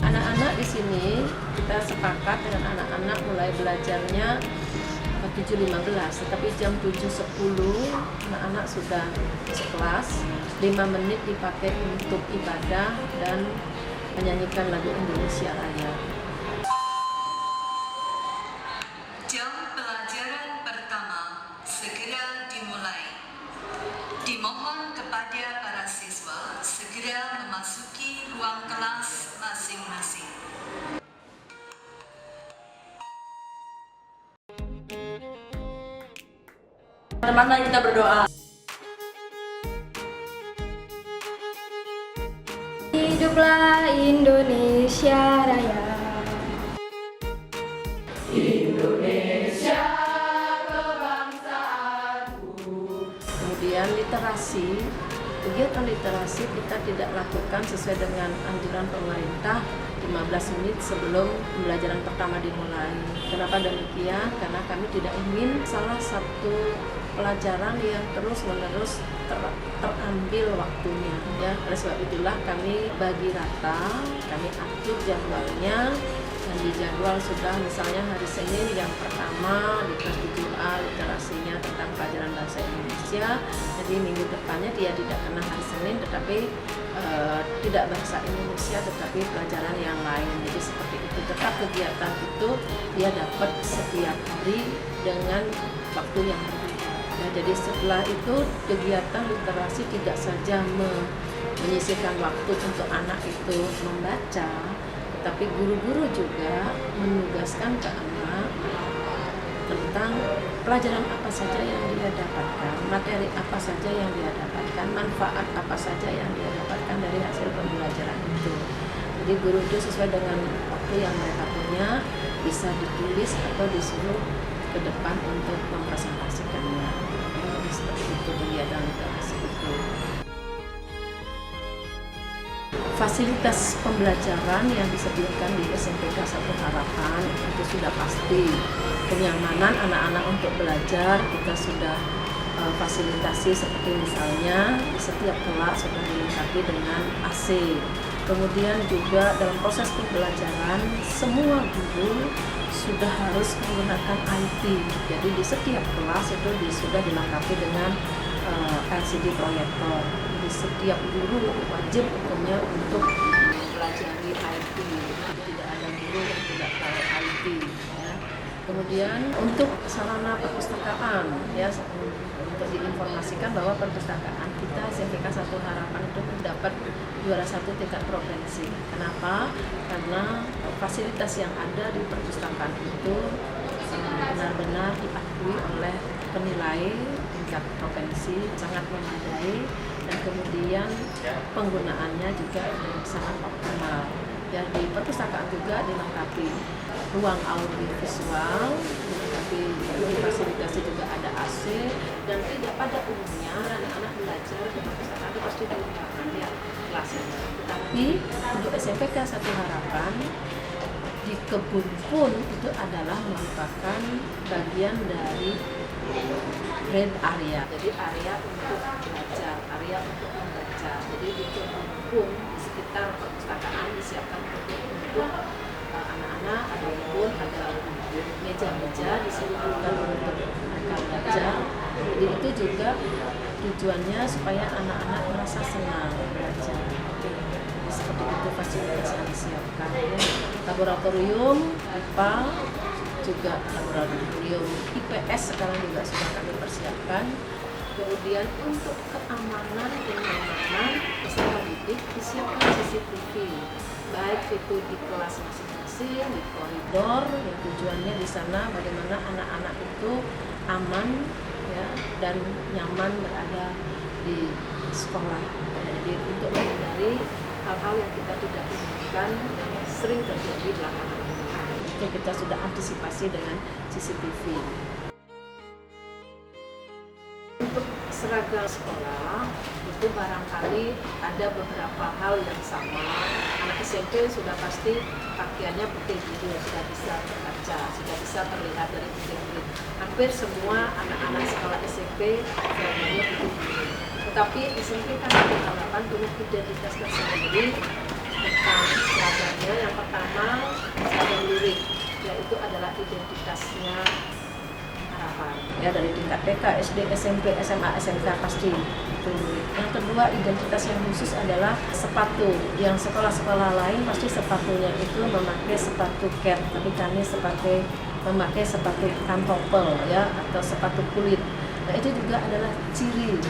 Anak-anak di sini kita sepakat dengan anak-anak mulai belajarnya 7.15, tetapi jam 7.10 anak-anak sudah sekelas, 5 menit dipakai untuk ibadah dan menyanyikan lagu Indonesia Raya. Jam pelajaran pertama segera dimulai. Dimohon kepada para siswa segera memasuki ruang kelas masing-masing. Teman-teman, mari kita berdoa. Hiduplah Indonesia Raya. Indonesia kebangsaanku. Kemudian literasi, kegiatan literasi kita tidak lakukan sesuai dengan anjuran pemerintah 15 menit sebelum pembelajaran pertama dimulai. Kenapa demikian? Karena kami tidak ingin salah satu pelajaran yang terus-menerus terambil waktunya, ya. Oleh sebab itulah kami bagi rata, kami atur jadwalnya, dan di jadwal sudah misalnya hari Senin yang pertama di kelas 7A literasinya tentang pelajaran bahasa Indonesia, jadi minggu depannya dia tidak kena hari Senin tetapi tidak bahasa Indonesia tetapi pelajaran yang lain. Jadi seperti itu, tetap kegiatan itu dia dapat setiap hari dengan waktu yang berbeda. Ya, jadi setelah itu kegiatan literasi tidak saja menyisihkan waktu untuk anak itu membaca, tetapi guru-guru juga menugaskan ke anak tentang pelajaran apa saja yang dia dapatkan, materi apa saja yang dia dapatkan, manfaat apa saja yang dia dapatkan dari hasil pembelajaran itu. Jadi guru itu sesuai dengan waktu yang mereka punya bisa ditulis atau disuruh ke depan untuk mempresentasikannya. Seperti itu kegiatan literasi itu. Fasilitas pembelajaran yang disediakan di SMPK Satu Harapan itu sudah pasti. Kenyamanan anak-anak untuk belajar kita sudah fasilitasi, seperti misalnya di setiap kelas sudah dilengkapi dengan AC. Kemudian juga dalam proses pembelajaran semua guru sudah harus menggunakan IT. Jadi di setiap kelas itu sudah dilengkapi dengan LCD proyektor. Jadi setiap guru wajib hukumnya untuk mempelajari IT. Tidak ada guru yang tidak tahu IT. Ya. Kemudian untuk sarana perpustakaan, ya, untuk diinformasikan bahwa perpustakaan kita SMPK Satu Harapan itu mendapat juara 1 tingkat provinsi. Kenapa? Karena fasilitas yang ada di perpustakaan itu benar-benar diakui oleh penilai tingkat provinsi, sangat memadai, dan kemudian penggunaannya juga sangat optimal. Ya, di perpustakaan juga dilengkapi ruang audiovisual, dilengkapi fasilitasi juga ada AC, dan tidak pada umumnya anak-anak belajar di perpustakaan itu pasti dilengkapi ya kelasnya. Tapi untuk SMPK Satu Harapan di kebun pun itu adalah merupakan bagian dari grade area. Jadi area untuk belajar, area untuk membaca. Jadi di kebun pun di sekitar perpustakaan disiapkan untuk anak-anak, ada meja-meja disediakan untuk mereka belajar. Jadi itu juga tujuannya supaya anak-anak merasa senang belajar. Seperti itu fasilitas yang disiapkan. Ya. Laboratorium IPA juga laboratorium IPS sekarang juga sudah kami persiapkan. Kemudian untuk keamanan dan kenyamanan peserta didik disiapkan CCTV, baik itu di kelas masing-masing, di koridor, yang tujuannya di sana bagaimana anak-anak itu aman, ya, dan nyaman berada di sekolah. Jadi untuk menghindari hal-hal yang kita tidak inginkan yang sering terjadi belakangan ini, itu kita sudah antisipasi dengan CCTV. Untuk seragam sekolah itu barangkali ada beberapa hal yang sama. Anak SMP sudah pasti pakaiannya putih biru, sudah bisa terbaca, sudah bisa terlihat dari titik-titik. Hampir semua anak-anak sekolah SMP seragamnya putih biru. Tetapi SMP kan ada harapan punya identitas tersendiri tentang seragamnya. Yang pertama seragam lurik, yaitu adalah identitasnya harapan. Ya, dari tingkat TK, SD, SMP, SMA, SMK pasti itu. Yang kedua, identitas yang khusus adalah sepatu. Yang sekolah-sekolah lain pasti sepatunya itu memakai sepatu cat, tapi kami memakai sepatu pantofel ya, atau sepatu kulit. Nah, itu juga adalah ciri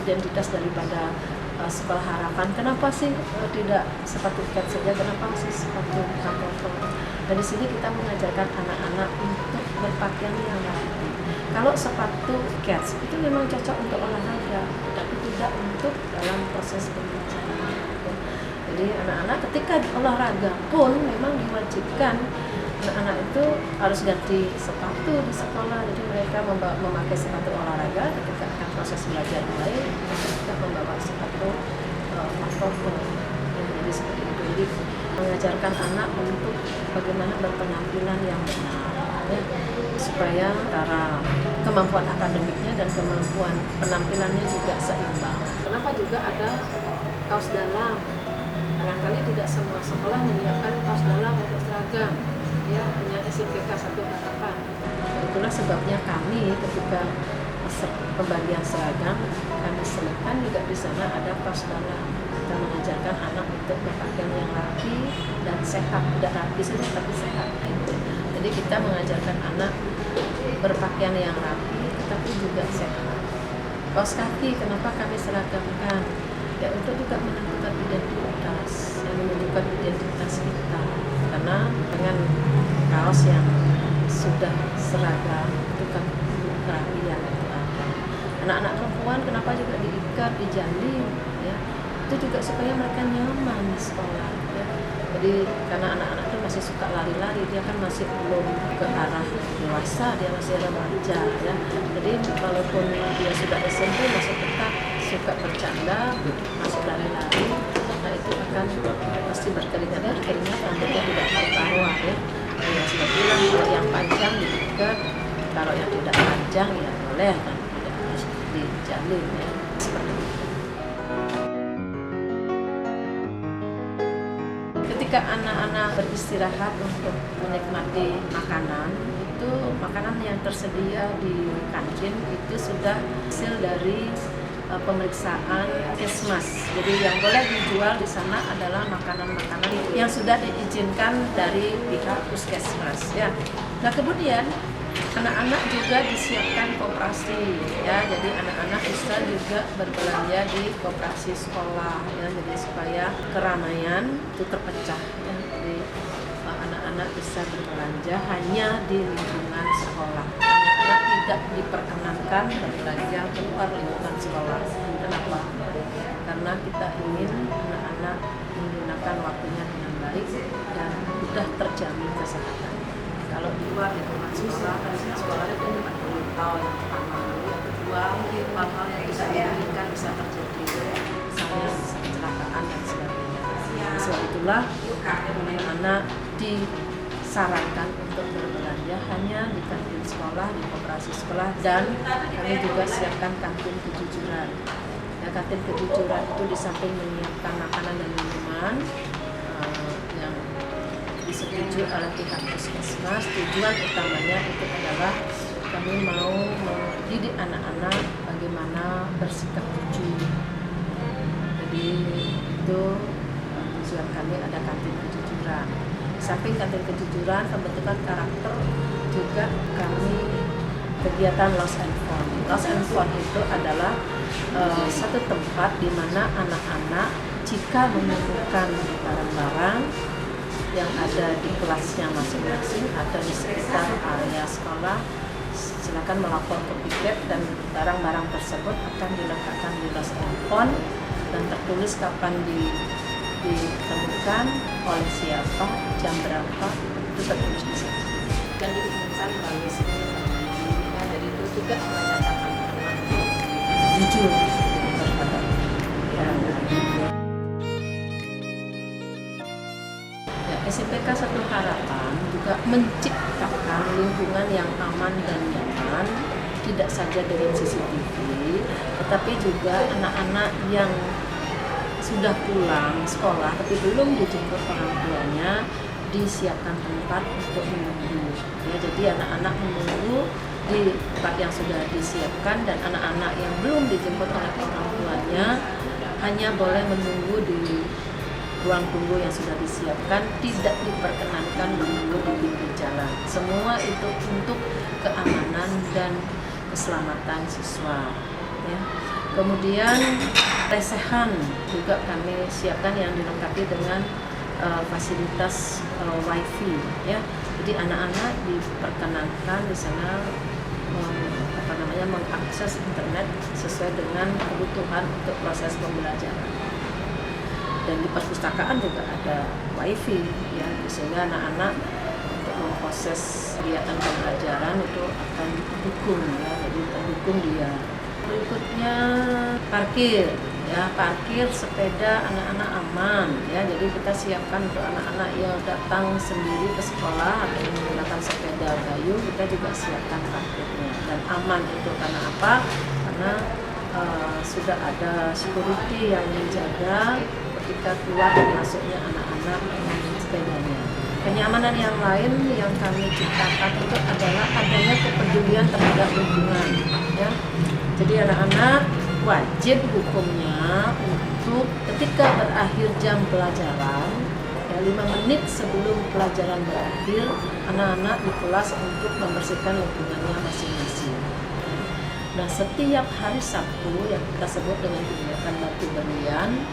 identitas daripada sekolah harapan. Kenapa sih tidak sepatu cat saja? Kenapa sih sepatu pantofel? Dan di sini kita mengajarkan anak-anak untuk berpakaian yang rapi. Kalau sepatu cats itu memang cocok untuk olahraga, tapi tidak untuk dalam proses pembelajaran. Jadi anak-anak ketika olahraga pun memang diwajibkan anak-anak itu harus ganti sepatu di sekolah. Jadi mereka memakai sepatu olahraga ketika akan proses belajar mulai, mereka membawa sepatu pantofel. Jadi seperti itu. Jadi mengajarkan anak untuk bagaimana berpenampilan yang benar, ya, supaya antara kemampuan akademiknya dan kemampuan penampilannya juga seimbang. Kenapa juga ada kaos dalam? Barangkali tidak semua sekolah menyiapkan kaos dalam untuk seragam, ya, punya SIPK 1 harapan. Itulah sebabnya kami ketika pembagian seragam kami selipkan juga di sana ada kaos dalam. Kita mengajarkan anak untuk berpakaian yang rapi dan sehat, tidak rapi saja tapi sehat. Jadi kita mengajarkan anak berpakaian yang rapi tetapi juga sehat. Kaos kaki kenapa kami seragamkan? Ya untuk juga menentukan identitas, yang menunjukkan identitas kita. Karena dengan kaos yang sudah seragam itu kan kerapian itu ada. Anak-anak perempuan kenapa juga diikat, dijalin, ya itu juga supaya mereka nyaman di sekolah, ya. Jadi karena anak-anak itu masih suka lari-lari, dia kan masih belum ke arah dewasa, dia masih remaja, ya. Jadi walaupun dia sudah SMP masih tetap suka bercanda, masih lari-lari, nah itu akan pasti berkeringat, rambutnya tidak berkaruan, ya. Ya sudah bilang kalau yang panjang diikat, kalau yang tidak panjang ya boleh, dan tidak harus dijalin, ya. Seperti itu. Ketika anak-anak beristirahat untuk menikmati makanan, itu makanan yang tersedia di kantin itu sudah hasil dari pemeriksaan Kesmas. Jadi yang boleh dijual di sana adalah makanan-makanan yang sudah diizinkan dari pihak Puskesmas, ya. Nah, kemudian anak-anak juga disiapkan koperasi, ya. Jadi anak-anak bisa juga berbelanja di koperasi sekolah, ya. Jadi supaya keramaian itu terpecah, ya. Jadi anak-anak bisa berbelanja hanya di lingkungan sekolah. Anak-anak tidak diperkenankan berbelanja keluar lingkungan sekolah. Kenapa? Karena kita ingin anak-anak menggunakan waktunya dengan baik dan mudah terjamin kesehatan. Kalau di luar lingkungan sekolah, sekolah itu tempat berlutau yang pertama. Yang kedua, hal-hal yang tidak diinginkan bisa terjadi, misalnya kecelakaan dan sebagainya. Sebab itulah anak-anak disarankan untuk berbelanja hanya di kantin sekolah, di koperasi sekolah, dan kami juga siapkan kantin kejujuran. Ya, kantin kejujuran itu di samping menyiapkan makanan dan minuman yang disetujui oleh pihak Puskesmas, tujuan utamanya itu adalah kami mau mendidik anak-anak bagaimana bersikap jujur. Jadi itu tujuan kami ada kantin kejujuran. Di samping kantin kejujuran, pembentukan karakter juga kami kegiatan Lost and Found. Lost and Found itu adalah satu tempat di mana anak-anak jika menemukan barang-barang yang ada di kelasnya masing-masing atau di sekitar area sekolah, silakan melapor ke Piket dan barang-barang tersebut akan diletakkan di Lost and Found. telepon dan tertulis kapan ditemukan, oleh siapa, jam berapa, itu tertulis di sana. Dan diumumkan melalui CCTV. Dari itu juga menandakan teman Jujur terhadap yang ya, SMPK 1 Harapan juga menciptakan lingkungan yang aman dan nyaman, tidak saja dengan CCTV, tetapi juga anak-anak yang sudah pulang sekolah tapi belum dijemput orang tuanya disiapkan tempat untuk menunggu. Ya, jadi anak-anak menunggu di tempat yang sudah disiapkan, dan anak-anak yang belum dijemput oleh orang tuanya hanya boleh menunggu di ruang tunggu yang sudah disiapkan, tidak diperkenankan menunggu di pintu jalan. Semua itu untuk keamanan dan keselamatan siswa. Ya. Kemudian lesehan juga kami siapkan yang dilengkapi dengan fasilitas wifi. Ya. Jadi anak-anak diperkenankan di sana mengakses internet sesuai dengan kebutuhan untuk proses pembelajaran. Dan di perpustakaan juga ada wifi, ya, sehingga anak-anak untuk memproses kegiatan pembelajaran itu akan didukung, ya, jadi terdukung dia. Berikutnya parkir, ya, parkir sepeda anak-anak aman, ya, jadi kita siapkan untuk anak-anak yang datang sendiri ke sekolah atau menggunakan sepeda kayu, kita juga siapkan parkirnya dan aman. Itu karena apa? Karena sudah ada security yang menjaga ketika keluar dan masuknya anak-anak dengan sepedanya. Kenyamanan yang lain yang kami ciptakan itu adalah adanya kepedulian terhadap lingkungan, ya. Jadi anak-anak wajib hukumnya untuk ketika berakhir jam pelajaran, ya, 5 menit sebelum pelajaran berakhir, anak-anak di kelas untuk membersihkan lingkungannya masing-masing. Nah, setiap hari Sabtu yang kita sebut dengan kegiatan batu barian,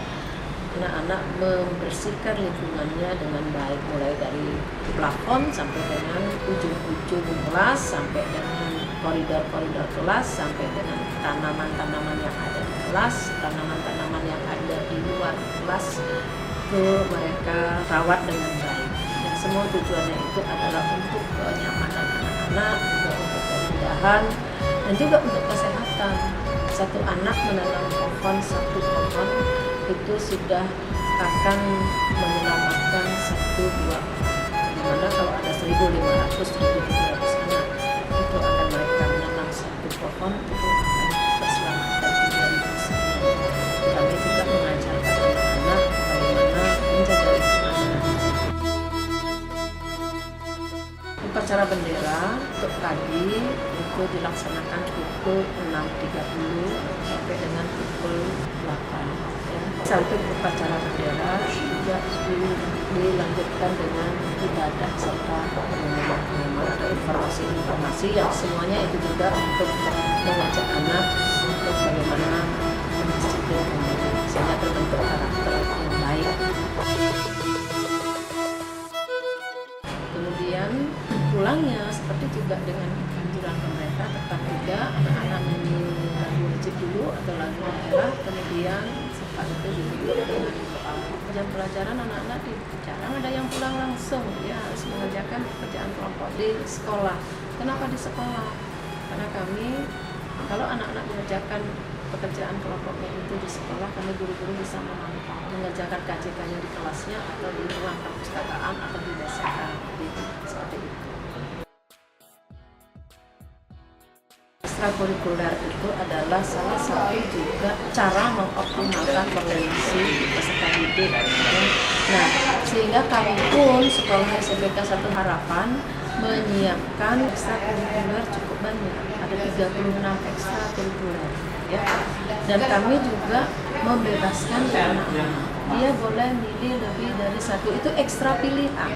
anak-anak membersihkan lingkungannya dengan baik, mulai dari plafon sampai dengan ujung-ujung kelas, sampai dengan koridor-koridor kelas, sampai dengan tanaman-tanaman yang ada di kelas, tanaman-tanaman yang ada di luar kelas, itu mereka rawat dengan baik. Dan semua tujuannya itu adalah untuk kenyamanan anak-anak, juga untuk kemudahan, dan juga untuk kesehatan. Satu anak menanam pohon, satu pohon itu sudah akan menyelamatkan 1-2 orang. Dimana kalau ada 1.500-1.700 anak, itu akan mereka menanam satu pohon, itu akan terselamatkan 3.000 sekian. Kami juga mengajarkan anak-anak bagaimana menjaga lingkungan. Upacara bendera untuk pagi itu dilaksanakan pukul 6.30 sampai dengan pukul 8. Sampai upacara bendera juga dilanjutkan dengan ibadah serta pengumuman atau informasi yang semuanya itu juga untuk mengajak anak untuk bagaimana berdisiplin sehingga terbentuk karakter yang baik. Kemudian pulangnya seperti juga dengan anjuran pemerintah, tetap juga anak-anak nyanyi lagu wajib dulu atau lagu daerah, kemudian setelah itu ditutup dengan doa. Jam pelajaran anak-anak jarang ada yang pulang langsung, dia harus mengerjakan pekerjaan kelompok di sekolah. Kenapa di sekolah? Karena kami, kalau anak-anak mengerjakan pekerjaan kelompoknya itu di sekolah, kami guru-guru bisa memantau, mengerjakan KJK-nya di kelasnya atau di ruang perpustakaan atau di BCK, seperti itu. Ekstrakurikuler itu adalah salah satu juga cara mengoptimalkan koordinasi peserta didik. Nah, sehingga kami pun sekolah SMPK 1 Harapan menyiapkan ekstrakurikuler cukup banyak. Ada 36 ekstrakurikuler, ya. Dan kami juga membebaskan anak-anak. Dia boleh milih lebih dari satu. Itu ekstra pilihan.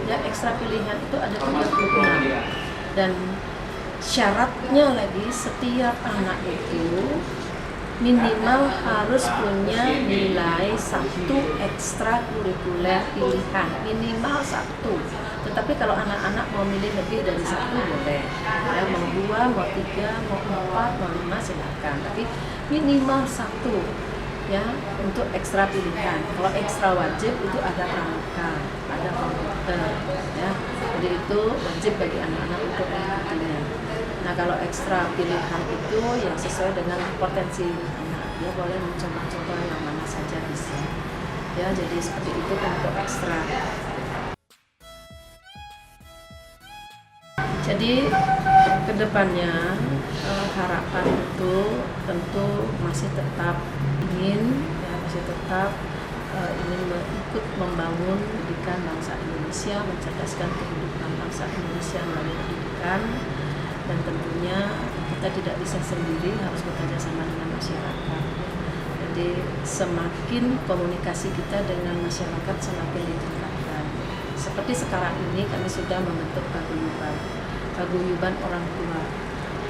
Ya, ekstra pilihan itu ada 36. Dan syaratnya lagi setiap anak itu minimal harus punya nilai 1 ekstrakurikuler pilihan, minimal 1. Tetapi kalau anak-anak mau milih lebih dari 1 boleh, ya, mau 2, mau 3, mau 4, mau 5 silakan. Tapi minimal 1. ya untuk ekstra pilihan. Kalau ekstra wajib itu ada pramuka, ada komputer, ya. Jadi itu wajib bagi anak-anak untuk mengikutinya. Nah kalau ekstra pilihan itu yang sesuai dengan potensi anak, dia boleh mencoba-coba yang mana saja bisa. Ya jadi seperti itu untuk ekstra. Jadi kedepannya harapan itu tentu masih tetap ingin ikut membangun pendidikan bangsa Indonesia, mencerdaskan kehidupan bangsa Indonesia melalui pendidikan, dan tentunya kita tidak bisa sendiri, harus bekerja sama dengan masyarakat. Jadi semakin komunikasi kita dengan masyarakat semakin ditingkatkan. Seperti sekarang ini kami sudah membentuk paguyuban orang tua.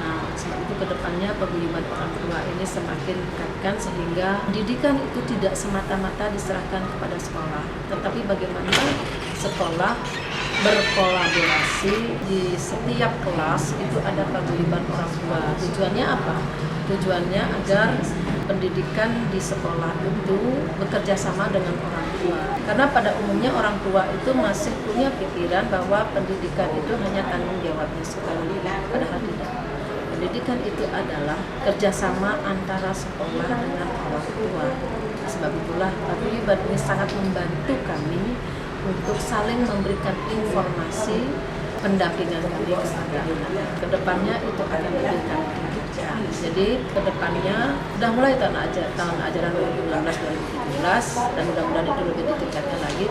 Nah, sebab itu kedepannya paguyuban orang tua ini semakin ditingkatkan sehingga pendidikan itu tidak semata-mata diserahkan kepada sekolah, tetapi bagaimana sekolah berkolaborasi di setiap kelas itu ada paguyuban orang tua. Tujuannya apa? Tujuannya agar pendidikan di sekolah itu bekerja sama dengan orang tua. Karena pada umumnya orang tua itu masih punya pikiran bahwa pendidikan itu hanya tanggung jawabnya sekolah, padahal tidak. Pendidikan itu adalah kerjasama antara sekolah dengan orang tua. Sebab itulah paguyuban ini sangat membantu kami untuk saling memberikan informasi pendampingan kami kepada anak. Kedepannya itu akan lebih kami tingkatkan. Jadi kedepannya sudah mulai tahun ajaran 2016-2017 dan mudah-mudahan itu lebih ditingkatkan lagi.